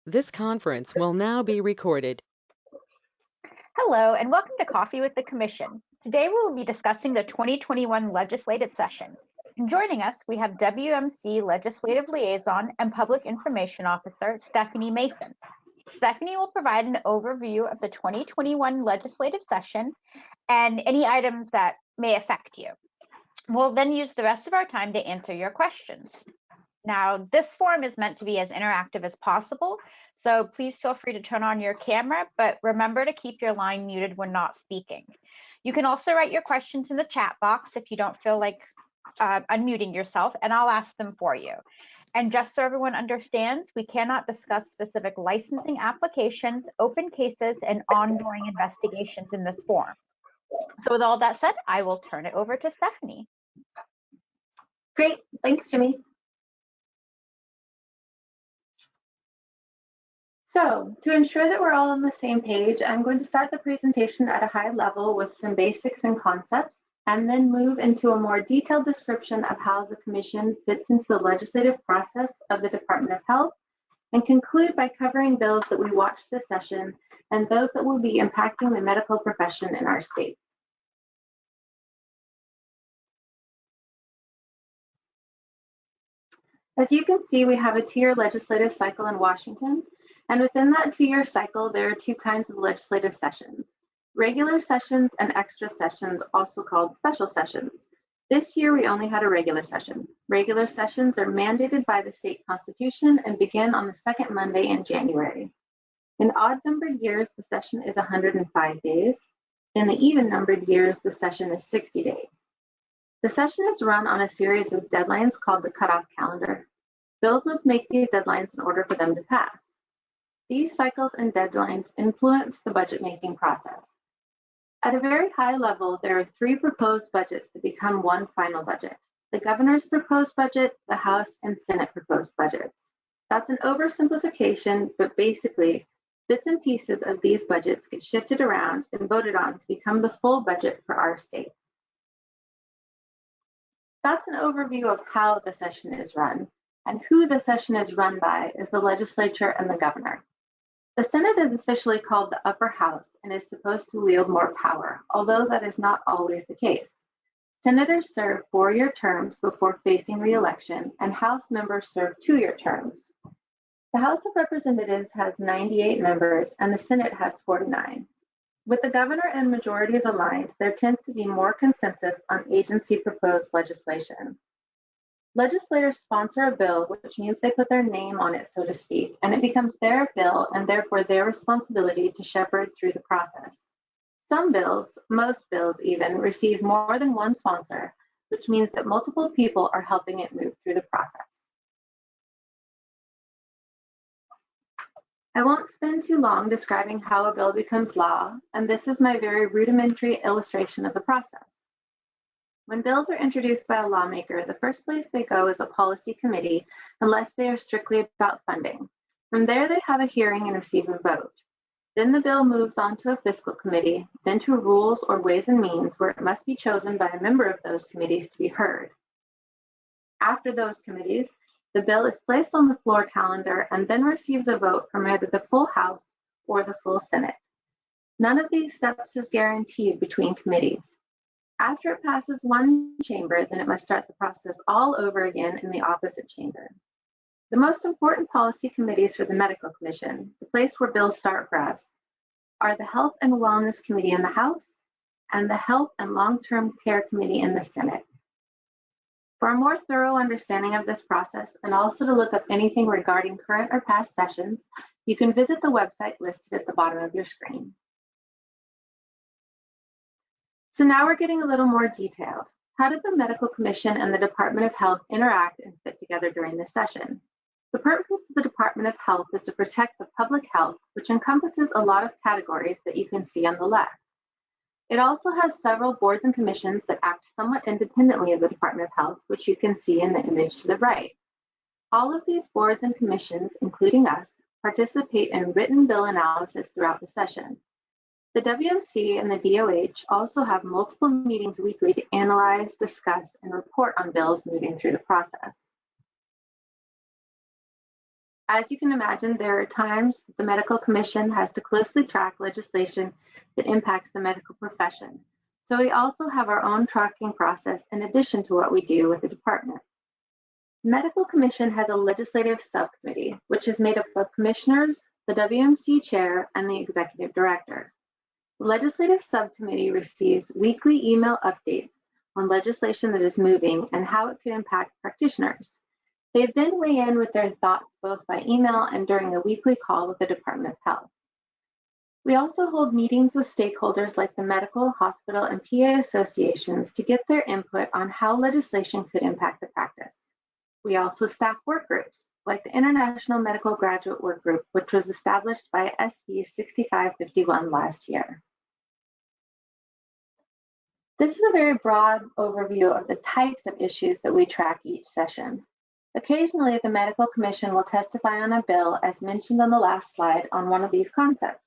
This conference will now be recorded. Hello, and welcome to Coffee with the Commission. Today we'll be discussing the 2021 legislative session. And joining us, we have WMC Legislative Liaison and Public Information Officer, Stephanie Mason. Stephanie will provide an overview of the 2021 legislative session and any items that may affect you. We'll then use the rest of our time to answer your questions. Now, this forum is meant to be as interactive as possible, so please feel free to turn on your camera, but remember to keep your line muted when not speaking. You can also write your questions in the chat box if you don't feel like unmuting yourself, and I'll ask them for you. And just so everyone understands, we cannot discuss specific licensing applications, open cases, and ongoing investigations in this forum. So with all that said, I will turn it over to Stephanie. Great, thanks, Jimmy. So to ensure that we're all on the same page, I'm going to start the presentation at a high level with some basics and concepts, and then move into a more detailed description of how the Commission fits into the legislative process of the Department of Health, and conclude by covering bills that we watched this session and those that will be impacting the medical profession in our state. As you can see, we have a two-year legislative cycle in Washington, and within that two-year cycle, there are two kinds of legislative sessions: regular sessions and extra sessions, also called special sessions. This year, we only had a regular session. Regular sessions are mandated by the state constitution and begin on the second Monday in January. In odd-numbered years, the session is 105 days. In the even-numbered years, the session is 60 days. The session is run on a series of deadlines called the cutoff calendar. Bills must make these deadlines in order for them to pass. These cycles and deadlines influence the budget-making process. At a very high level, there are three proposed budgets that become one final budget: the governor's proposed budget, the House and Senate proposed budgets. That's an oversimplification, but basically, bits and pieces of these budgets get shifted around and voted on to become the full budget for our state. That's an overview of how the session is run, and who the session is run by is the legislature and the governor. The Senate is officially called the upper house and is supposed to wield more power, although that is not always the case. Senators serve 4-year terms before facing re-election, and House members serve 2-year terms. The House of Representatives has 98 members, and the Senate has 49. With the governor and majorities aligned, there tends to be more consensus on agency-proposed legislation. Legislators sponsor a bill, which means they put their name on it, so to speak, and it becomes their bill and therefore their responsibility to shepherd through the process. Some bills, most bills even, receive more than one sponsor, which means that multiple people are helping it move through the process. I won't spend too long describing how a bill becomes law, and this is my very rudimentary illustration of the process. When bills are introduced by a lawmaker, the first place they go is a policy committee, unless they are strictly about funding. From there, they have a hearing and receive a vote. Then the bill moves on to a fiscal committee, then to rules or ways and means, where it must be chosen by a member of those committees to be heard. After those committees, the bill is placed on the floor calendar and then receives a vote from either the full House or the full Senate. None of these steps is guaranteed between committees. After it passes one chamber, then it must start the process all over again in the opposite chamber. The most important policy committees for the Medical Commission, the place where bills start for us, are the Health and Wellness Committee in the House and the Health and Long-Term Care Committee in the Senate. For a more thorough understanding of this process, and also to look up anything regarding current or past sessions, you can visit the website listed at the bottom of your screen. So now we're getting a little more detailed. How did the Medical Commission and the Department of Health interact and fit together during this session? The purpose of the Department of Health is to protect the public health, which encompasses a lot of categories that you can see on the left. It also has several boards and commissions that act somewhat independently of the Department of Health, which you can see in the image to the right. All of these boards and commissions, including us, participate in written bill analysis throughout the session. The WMC and the DOH also have multiple meetings weekly to analyze, discuss, and report on bills moving through the process. As you can imagine, there are times the Medical Commission has to closely track legislation that impacts the medical profession. So we also have our own tracking process in addition to what we do with the department. The Medical Commission has a legislative subcommittee, which is made up of commissioners, the WMC chair, and the executive director. The legislative subcommittee receives weekly email updates on legislation that is moving and how it could impact practitioners. They then weigh in with their thoughts both by email and during a weekly call with the Department of Health. We also hold meetings with stakeholders like the medical, hospital, and PA associations to get their input on how legislation could impact the practice. We also staff work groups, like the International Medical Graduate Work Group, which was established by SB 6551 last year. This is a very broad overview of the types of issues that we track each session. Occasionally, the Medical Commission will testify on a bill, as mentioned on the last slide, on one of these concepts.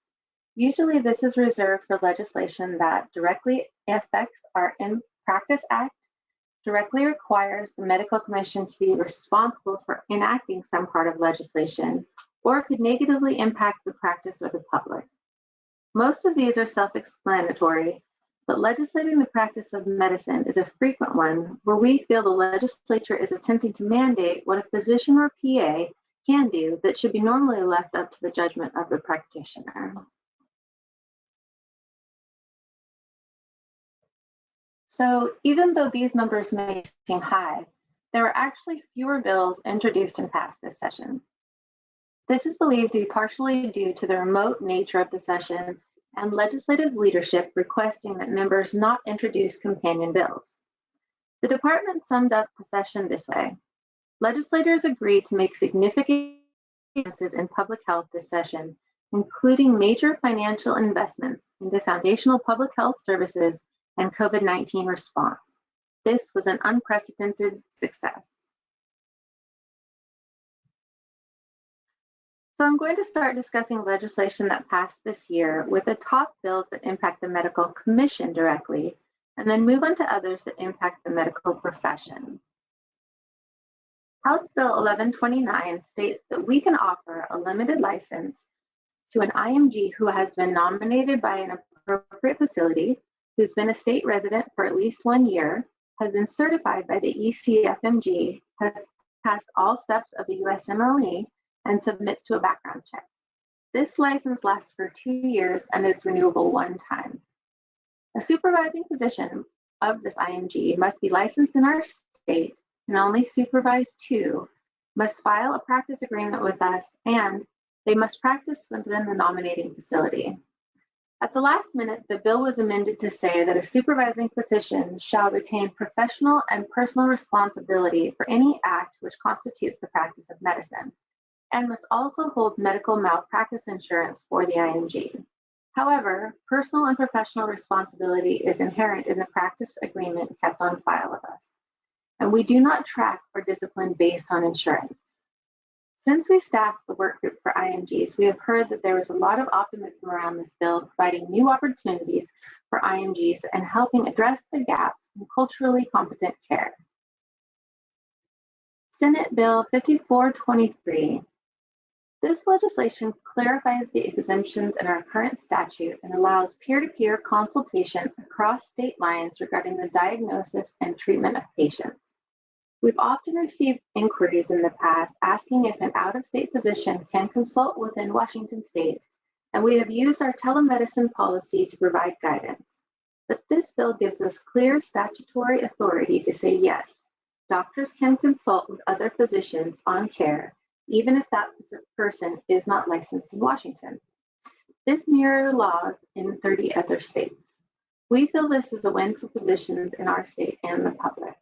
Usually, this is reserved for legislation that directly affects our In Practice Act, directly requires the Medical Commission to be responsible for enacting some part of legislation, or could negatively impact the practice or the public. Most of these are self-explanatory, but legislating the practice of medicine is a frequent one where we feel the legislature is attempting to mandate what a physician or PA can do that should be normally left up to the judgment of the practitioner. So even though these numbers may seem high, there were actually fewer bills introduced and passed this session. This is believed to be partially due to the remote nature of the session and legislative leadership requesting that members not introduce companion bills. The department summed up the session this way: legislators agreed to make significant advances in public health this session, including major financial investments into foundational public health services and COVID-19 response. This was an unprecedented success. So I'm going to start discussing legislation that passed this year with the top bills that impact the Medical Commission directly, and then move on to others that impact the medical profession. House Bill 1129 states that we can offer a limited license to an IMG who has been nominated by an appropriate facility, who's been a state resident for at least 1 year, has been certified by the ECFMG, has passed all steps of the USMLE, and submits to a background check. This license lasts for 2 years and is renewable 1 time. A supervising physician of this IMG must be licensed in our state and only supervise 2, must file a practice agreement with us, and they must practice within the nominating facility. At the last minute, the bill was amended to say that a supervising physician shall retain professional and personal responsibility for any act which constitutes the practice of medicine, and must also hold medical malpractice insurance for the IMG. However, personal and professional responsibility is inherent in the practice agreement kept on file with us, and we do not track or discipline based on insurance. Since we staffed the work group for IMGs, we have heard that there is a lot of optimism around this bill, providing new opportunities for IMGs and helping address the gaps in culturally competent care. Senate Bill 5423. This legislation clarifies the exemptions in our current statute and allows peer-to-peer consultation across state lines regarding the diagnosis and treatment of patients. We've often received inquiries in the past asking if an out-of-state physician can consult within Washington state, and we have used our telemedicine policy to provide guidance. But this bill gives us clear statutory authority to say yes, doctors can consult with other physicians on care, even if that person is not licensed in Washington. This mirrors laws in 30 other states. We feel this is a win for physicians in our state and the public.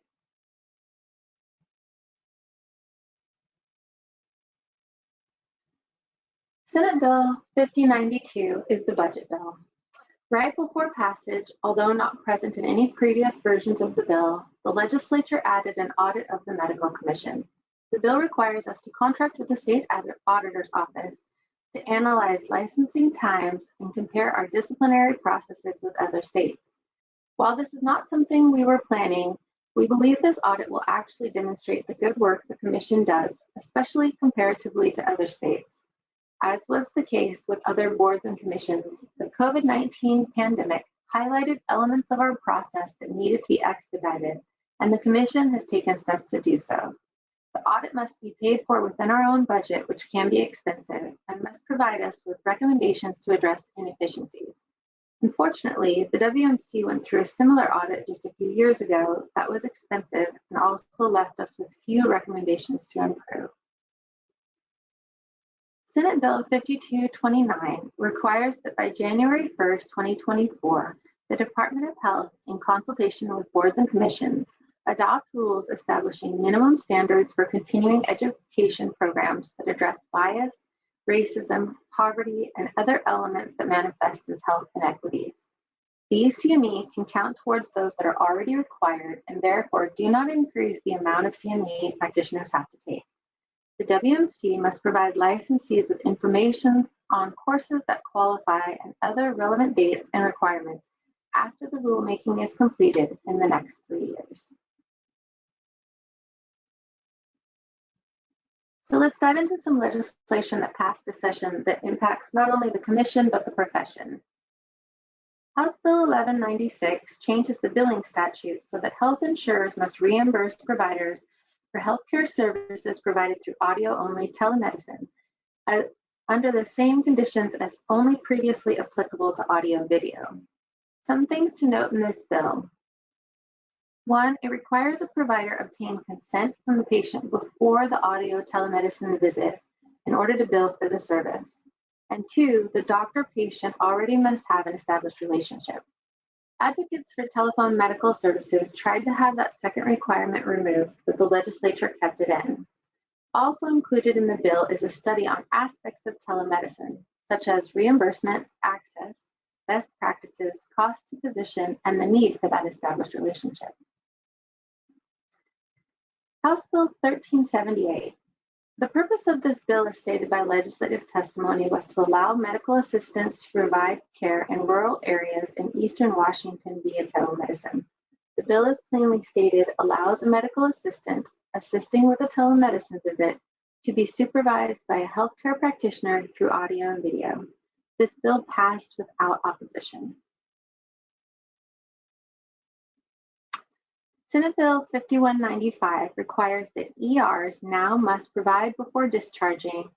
Senate Bill 5092 is the budget bill. Right before passage, although not present in any previous versions of the bill, the legislature added an audit of the Medical Commission. The bill requires us to contract with the state auditor's office to analyze licensing times and compare our disciplinary processes with other states. While this is not something we were planning, We believe this audit will actually demonstrate the good work the Commission does, especially comparatively to other states. As was the case with other boards and commissions, the COVID-19 pandemic highlighted elements of our process that needed to be expedited, and the Commission has taken steps to do so. The audit must be paid for within our own budget, which can be expensive, and must provide us with recommendations to address inefficiencies. Unfortunately, the WMC went through a similar audit just a few years ago that was expensive and also left us with few recommendations to improve. Senate Bill 5229 requires that by January 1st, 2024, the Department of Health, in consultation with boards and commissions, adopt rules establishing minimum standards for continuing education programs that address bias, racism, poverty, and other elements that manifest as health inequities. These CME can count towards those that are already required and therefore do not increase the amount of CME practitioners have to take. The WMC must provide licensees with information on courses that qualify and other relevant dates and requirements after the rulemaking is completed in the next 3 years. So let's dive into some legislation that passed this session that impacts not only the Commission, but the profession. House Bill 1196 changes the billing statute so that health insurers must reimburse providers for healthcare services provided through audio-only telemedicine under the same conditions as only previously applicable to audio-video. Some things to note in this bill. 1, it requires a provider obtain consent from the patient before the audio telemedicine visit in order to bill for the service. And 2, the doctor-patient already must have an established relationship. Advocates for telephone medical services tried to have that second requirement removed, but the legislature kept it in. Also included in the bill is a study on aspects of telemedicine, such as reimbursement, access, best practices, cost to physician, and the need for that established relationship. House Bill 1378. The purpose of this bill, as stated by legislative testimony, was to allow medical assistants to provide care in rural areas in eastern Washington via telemedicine. The bill, is plainly stated, allows a medical assistant assisting with a telemedicine visit to be supervised by a healthcare practitioner through audio and video. This bill passed without opposition. Senate Bill 5195 requires that ERs now must provide before discharging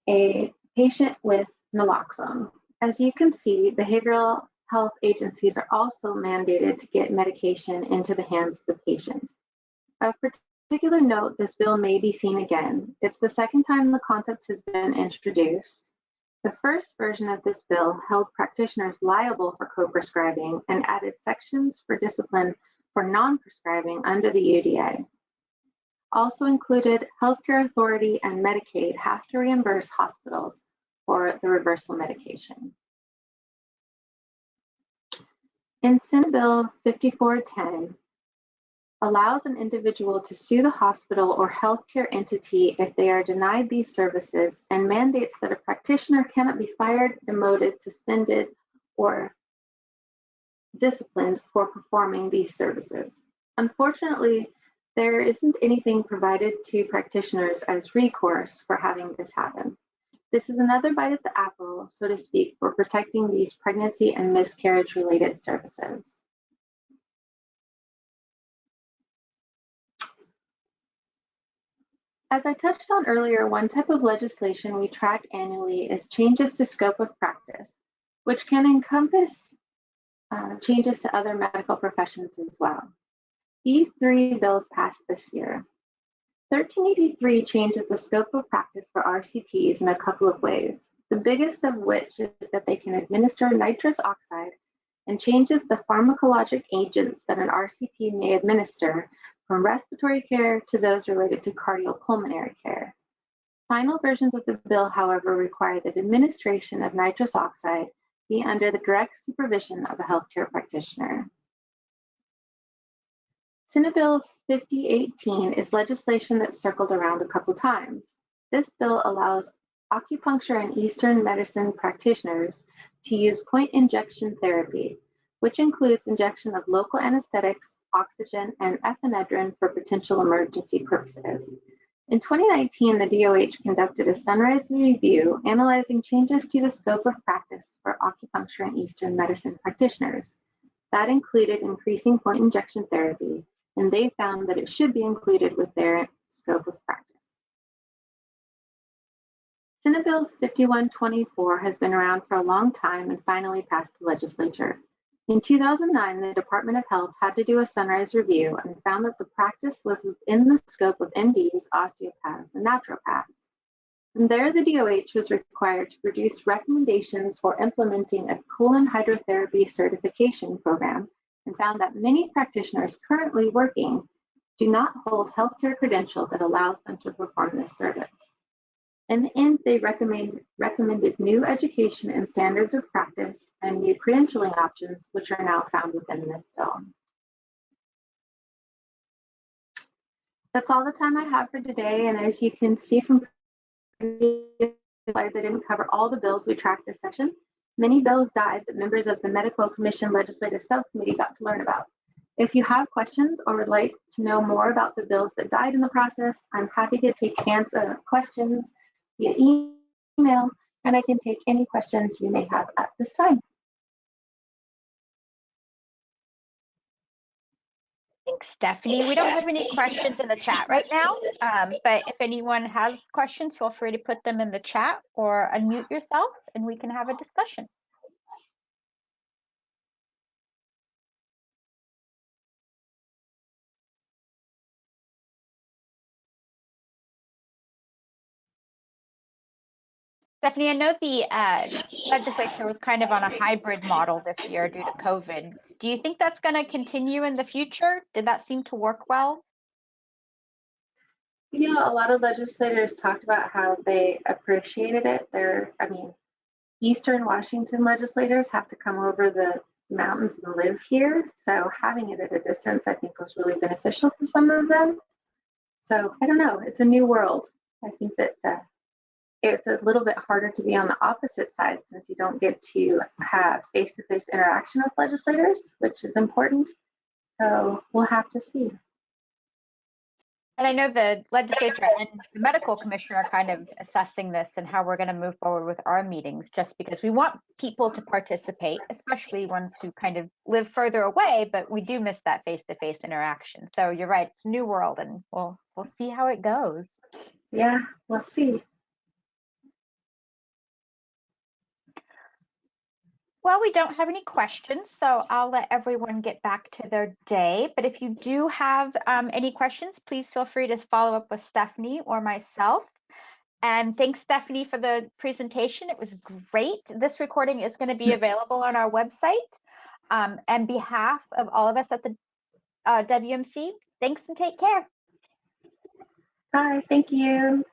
a patient with naloxone. As you can see, behavioral health agencies are also mandated to get medication into the hands of the patient. Of particular note, this bill may be seen again. It's the second time the concept has been introduced. The first version of this bill held practitioners liable for co-prescribing and added sections for discipline for non-prescribing under the UDA. Also included healthcare authority and Medicaid have to reimburse hospitals for the reversal medication. In Senate Bill 5410, allows an individual to sue the hospital or healthcare entity if they are denied these services and mandates that a practitioner cannot be fired, demoted, suspended, or disciplined for performing these services. Unfortunately, there isn't anything provided to practitioners as recourse for having this happen. This is another bite at the apple, so to speak, for protecting these pregnancy and miscarriage-related services. As I touched on earlier, one type of legislation we track annually is changes to scope of practice, which can encompass changes to other medical professions as well. These 3 bills passed this year. 1383 changes the scope of practice for RCPs in a couple of ways, the biggest of which is that they can administer nitrous oxide and changes the pharmacologic agents that an RCP may administer from respiratory care to those related to cardiopulmonary care. Final versions of the bill, however, require that administration of nitrous oxide be under the direct supervision of a healthcare practitioner. Senate Bill 5018 is legislation that's circled around a couple times. This bill allows acupuncture and Eastern medicine practitioners to use point injection therapy, which includes injection of local anesthetics, oxygen, and epinephrine for potential emergency purposes. In 2019, the DOH conducted a sunrise review analyzing changes to the scope of practice for acupuncture and Eastern medicine practitioners. That included increasing point injection therapy, and they found that it should be included with their scope of practice. Senate Bill 5124 has been around for a long time and finally passed the legislature. In 2009, the Department of Health had to do a sunrise review and found that the practice was within the scope of MDs, osteopaths, and naturopaths. From there, the DOH was required to produce recommendations for implementing a colon hydrotherapy certification program and found that many practitioners currently working do not hold healthcare credential that allows them to perform this service. In the end, they recommended new education and standards of practice and new credentialing options, which are now found within this bill. That's all the time I have for today, and as you can see from previous slides, I didn't cover all the bills we tracked this session. Many bills died that members of the Medical Commission Legislative Subcommittee got to learn about. If you have questions or would like to know more about the bills that died in the process, I'm happy to take questions via email, and I can take any questions you may have at this time. Thanks, Stephanie. We don't have any questions in the chat right now, but if anyone has questions, feel free to put them in the chat or unmute yourself and we can have a discussion. Stephanie, I know the legislature was kind of on a hybrid model this year due to COVID. Do you think that's going to continue in the future? Did that seem to work well? Yeah, a lot of legislators talked about how they appreciated it. Eastern Washington legislators have to come over the mountains and live here. So having it at a distance, I think, was really beneficial for some of them. So I don't know, it's a new world. I think that it's a little bit harder to be on the opposite side since you don't get to have face-to-face interaction with legislators, which is important. So we'll have to see. And I know the legislature and the medical commission are kind of assessing this and how we're going to move forward with our meetings, just because we want people to participate, especially ones who kind of live further away, but we do miss that face-to-face interaction. So you're right, it's a new world, and we'll see how it goes. Yeah, we'll see. Well, we don't have any questions, so I'll let everyone get back to their day. But if you do have any questions, please feel free to follow up with Stephanie or myself. And thanks, Stephanie, for the presentation. It was great. This recording is going to be available on our website. On behalf of all of us at the WMC, thanks and take care. Bye, thank you.